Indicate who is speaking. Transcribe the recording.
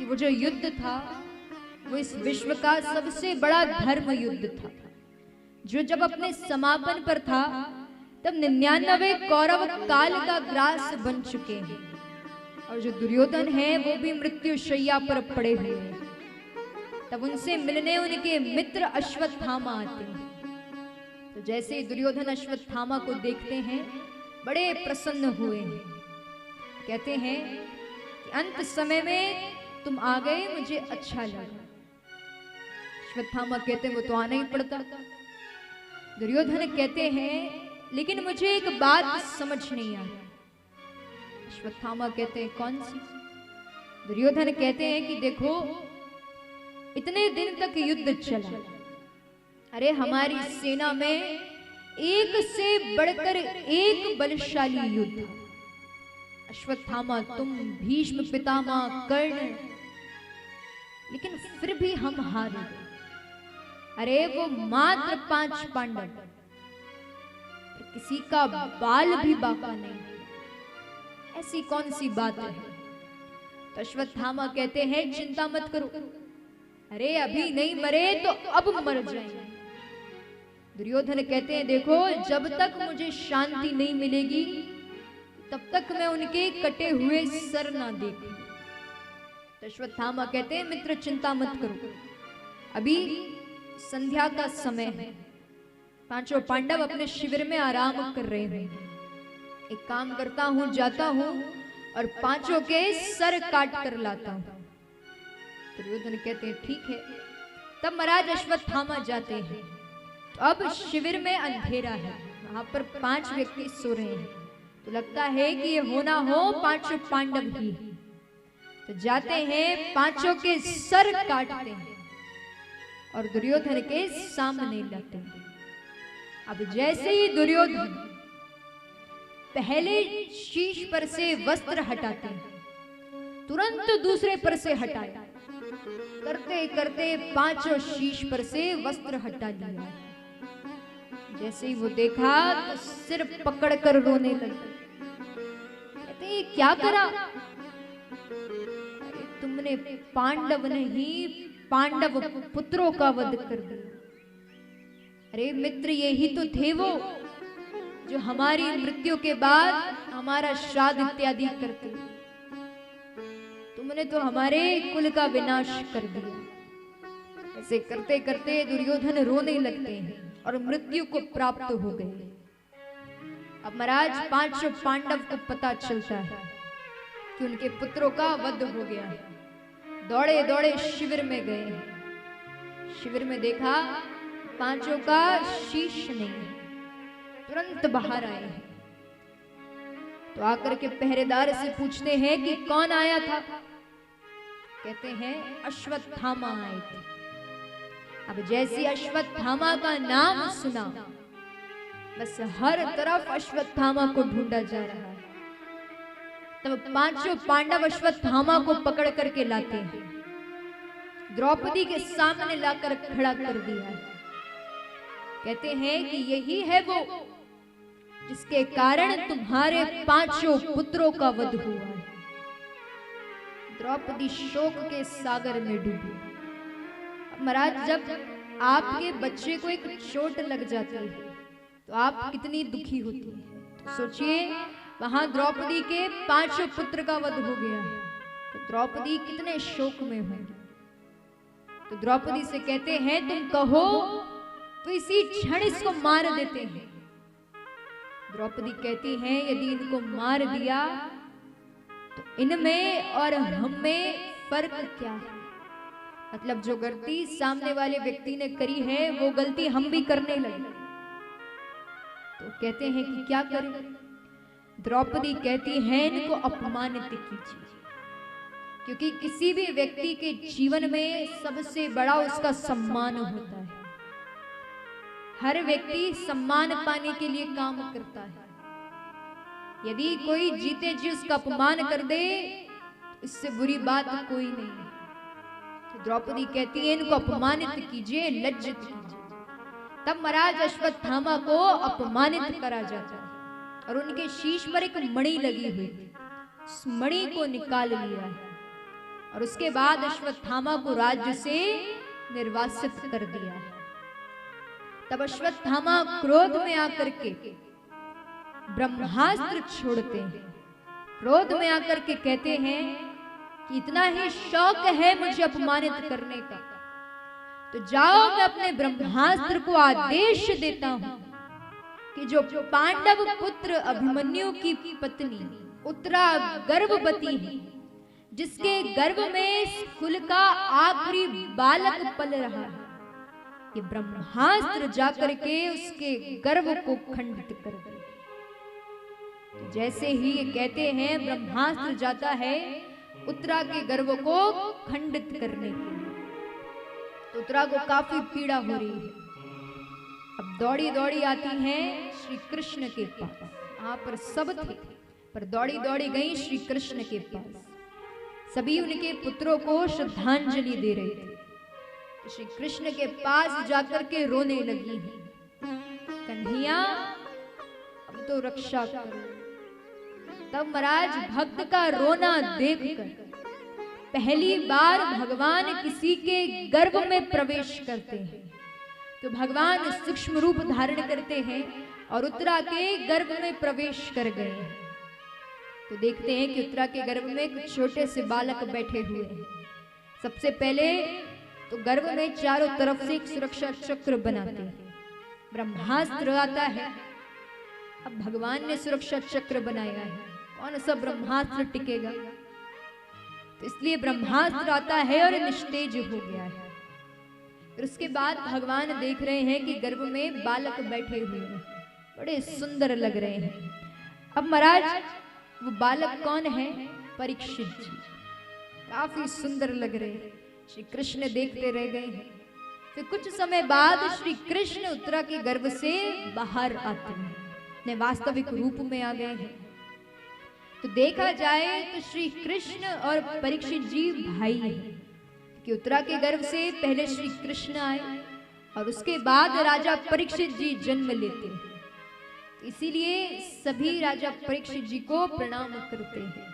Speaker 1: कि वो जो युद्ध था वो इस विश्व का सबसे बड़ा धर्म युद्ध था, जो जब अपने समापन पर था तब 99 कौरव काल का ग्रास बन चुके हैं और जो दुर्योधन है वो भी मृत्यु शैया पर पड़े हुए हैं। तब उनसे मिलने उनके मित्र अश्वत्थामा आते हैं। तो जैसे ही दुर्योधन अश्वत्थामा को देखते हैं बड़े प्रसन्न हुए हैं, कहते हैं कि अंत समय में तुम आ गए, मुझे अच्छा लगा। अश्वत्थामा कहते हैं वो तो आना ही पड़ता। दुर्योधन कहते हैं लेकिन मुझे एक बात समझ नहीं आई। अश्वत्थामा कहते हैं कौन सी? दुर्योधन कहते हैं कि देखो इतने दिन तक युद्ध चला, अरे हमारी सेना में एक से बढ़कर एक बलशाली युद्ध। अश्वत्थामा तुम, भीष्म पितामह, कर्ण, लेकिन फिर भी हम हारे। अरे वो मात्र 5 पांडव, किसी का बाल भी बाका नहीं, ऐसी कौन सी बात है? तो अश्वत्थामा कहते हैं चिंता मत करो, अरे अभी नहीं मरे तो अब मर जाएंगे। दुर्योधन कहते हैं देखो जब तक मुझे शांति नहीं मिलेगी तब तक मैं उनके कटे हुए सर ना देखूं। तो अश्वत्थामा कहते हैं मित्र चिंता मत करो, अभी संध्या का समय है, 5 पांडव अपने शिविर में आराम कर रहे हैं। एक काम करता हूं, जाता हूं और 5 के सर काट कर लाता हूं। दुर्योधन कहते हैं ठीक है। तब महाराज अश्वत्थामा जाते हैं। तो अब शिविर में अंधेरा है, वहां पर 5 व्यक्ति सो रहे हैं, तो लगता है कि ये होना हो 5 पांडव ही। तो जाते हैं 5 के सर काटते हैं और दुर्योधन के सामने लाते हैं। अब जैसे ही दुर्योधन पहले शीश पर से वस्त्र हटाते हैं, तुरंत दूसरे पर से हटाए, करते करते 5 शीश पर से वस्त्र हटा लिया। जैसे ही वो देखा तो सिर पकड़कर रोने लगे। कहते ये क्या करा? अरे तुमने पांडव नहीं, पांडव पुत्रों का वध कर दिया। अरे मित्र यही तो थे वो जो हमारी मृत्यु के बाद हमारा श्राद्ध इत्यादि करते, तुमने तो हमारे कुल का विनाश कर दिया। ऐसे करते करते दुर्योधन रोने लगते हैं और मृत्यु को प्राप्त हो गए। अब महाराज 5 पांडव को पता चलता है कि उनके पुत्रों का वध हो गया है। दौड़े दौड़े शिविर में गए, शिविर में देखा 5 का शीश नहीं है, तुरंत बाहर आए हैं। तो आकर के पहरेदार से पूछते हैं कि कौन आया था? कहते हैं अश्वत्थामा आए थे। अब जैसे अश्वत्थामा का नाम सुना बस हर तरफ अश्वत्थामा को ढूंढा जा रहा है। तब 5 पांडव अश्वत्थामा को पकड़ करके लाते हैं, द्रौपदी के सामने लाकर खड़ा कर दिया है। कहते हैं कि यही है वो जिसके कारण तुम्हारे 5 पुत्रों का वध हुआ है। द्रौपदी शोक के सागर में डूबी। महाराज जब आपके बच्चे को एक चोट लग जाती है तो आप कितनी दुखी होती है। तो सोचिए वहां द्रौपदी के 5 पुत्र का वध हो गया है, तो द्रौपदी कितने शोक में होंगी। तो द्रौपदी से कहते हैं तुम कहो तो इसी क्षण इसको मार देते हैं। द्रौपदी कहती हैं यदि इनको मार दिया तो इनमें और हम में फर्क क्या है? मतलब जो गलती सामने वाले व्यक्ति ने करी है वो गलती हम भी करने लगे। तो कहते हैं कि क्या करें? द्रौपदी कहती हैं इनको अपमानित कीजिए, क्योंकि किसी भी व्यक्ति के जीवन में सबसे बड़ा उसका सम्मान होता है। हर व्यक्ति सम्मान पाने के लिए काम करता है। यदि कोई जीते जी उसका अपमान कर दे इससे बुरी बात कोई नहीं है। तो द्रौपदी कहती है इनको अपमानित कीजिए, लज्जित कीजिए। तब महाराज अश्वत्थामा को अपमानित करा जाता है और उनके शीश पर एक मणि लगी हुई, उस मणि को निकाल लिया है। और उसके बाद अश्वत्थामा को राज्य से निर्वासित कर दिया है। तब अश्वत्थामा क्रोध में आकर के ब्रह्मास्त्र छोड़ते हैं। क्रोध में आकर के कहते हैं कि इतना ही शौक है मुझे अपमानित करने का, तो जाओ मैं अपने ब्रह्मास्त्र को आदेश देता हूं कि जो पांडव पुत्र अभिमन्यु की पत्नी उत्तरा गर्भवती है, जिसके गर्भ में कुल का आखिरी बालक पल रहा है, ये ब्रह्मास्त्र जाकर के उसके गर्भ को खंडित कर दे। जैसे ही ये कहते हैं ब्रह्मास्त्र जाता है उत्तरा के गर्भ को खंडित करने के लिए, तो उत्तरा को काफी पीड़ा हो रही है। अब दौड़ी दौड़ी आती हैं श्री कृष्ण के पास। वहां पर सब थे, पर दौड़ी दौड़ी गई श्री कृष्ण के पास। सभी उनके पुत्रों को श्रद्धांजलि दे रहे थे। श्री कृष्ण के पास जाकर के रोने लगी हैं, कन्हैया अब तो रक्षा करो। तब महाराज भक्त का रोना देखकर पहली बार भगवान किसी के गर्भ में प्रवेश करते हैं, तो भगवान सूक्ष्म रूप धारण करते हैं और उत्तरा के गर्भ में प्रवेश कर गए हैं। तो देखते हैं कि उत्तरा के गर्भ में कुछ छोटे से बालक बैठे हुए हैं। सबसे पहले तो गर्भ में चारों तरफ से एक सुरक्षा चक्र बनाते हैं। ब्रह्मास्त्र आता है। अब भगवान ने सुरक्षा चक्र बनाया है, कौन सा ब्रह्मास्त्र टिकेगा? तो इसलिए ब्रह्मास्त्र आता है और निस्तेज हो गया है। फिर उसके बाद भगवान देख रहे हैं कि गर्भ में बालक बैठे हुए हैं, बड़े सुंदर लग रहे हैं। अब महाराज वो बालक कौन है? परीक्षित जी, काफी सुंदर लग रहे हैं। श्री कृष्ण देखते रह गए हैं। फिर कुछ समय बाद श्री कृष्ण उत्तरा के गर्भ से बाहर आते हैं, अपने वास्तविक रूप में आ गए हैं। तो देखा जाए तो श्री कृष्ण और परीक्षित जी भाई हैं, कि उत्तरा के गर्भ से पहले श्री कृष्ण आए और उसके बाद राजा परीक्षित जी जन्म लेते हैं। इसीलिए सभी राजा परीक्षित जी को प्रणाम करते हैं।